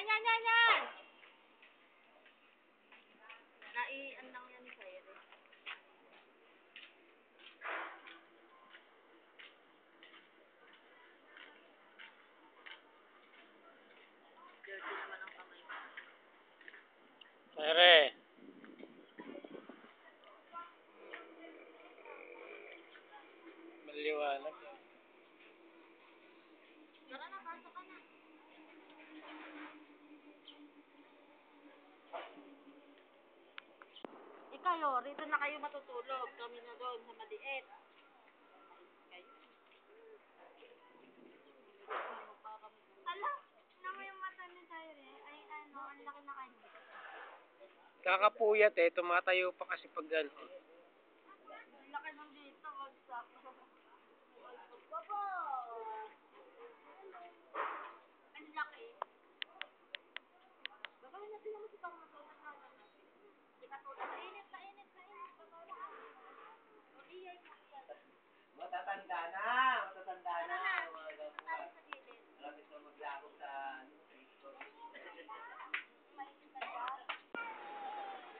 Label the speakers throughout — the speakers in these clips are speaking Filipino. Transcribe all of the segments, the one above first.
Speaker 1: Yan, yan, yan, yan! Naian lang yan ni Kyrie. Dirty naman ang kamay ko.
Speaker 2: Kyrie. Maliwanag yan.
Speaker 1: Tara na, pasok ka na. Ikayo, rito na kayo matutulog. Kami na doon sa maliit. Ala, naman yung mata ni Kyrie. Ay, ano, ang laki na kayo.
Speaker 2: Kakapuyat eh. Tumatayo pa kasi pag ano.
Speaker 1: Ang laki nung dito. Wagsak. Baba! Ang laki. Baka natin naman si Pang matulad natin. Hindi ka tulad. Mainit, mainit, mainit. O, iyay ka.
Speaker 3: Matatanda na. Matatanda na.
Speaker 1: Tayo sa gilid.
Speaker 3: Malapit na maglako sa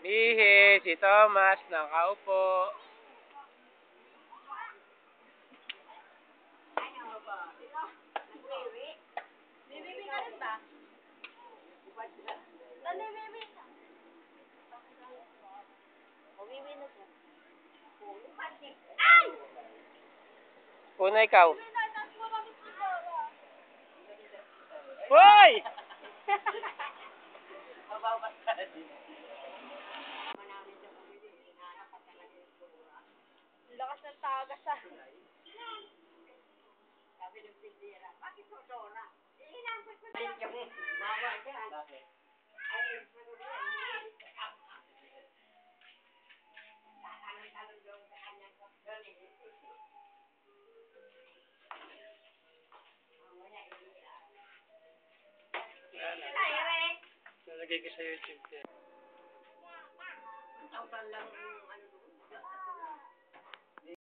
Speaker 2: Mihi, si Thomas, nakaupo.
Speaker 1: Bibibi ka rin ba? Dali, bibi ka. O, bibi na siya. Ay!
Speaker 2: Una ikaw.
Speaker 1: Pinatas mo kami si Dora.
Speaker 2: Hoy!
Speaker 3: mababasa din.
Speaker 1: Ang lakas ng tagas ah.
Speaker 3: Sabi ng pindira, bakit ito Dora? Inampag ko na yung mawa ka. Bakit? Ay, talong-talong doon sa kanyang doon eh.
Speaker 2: Nalagay ko sa YouTube yan.
Speaker 3: Ang lang ano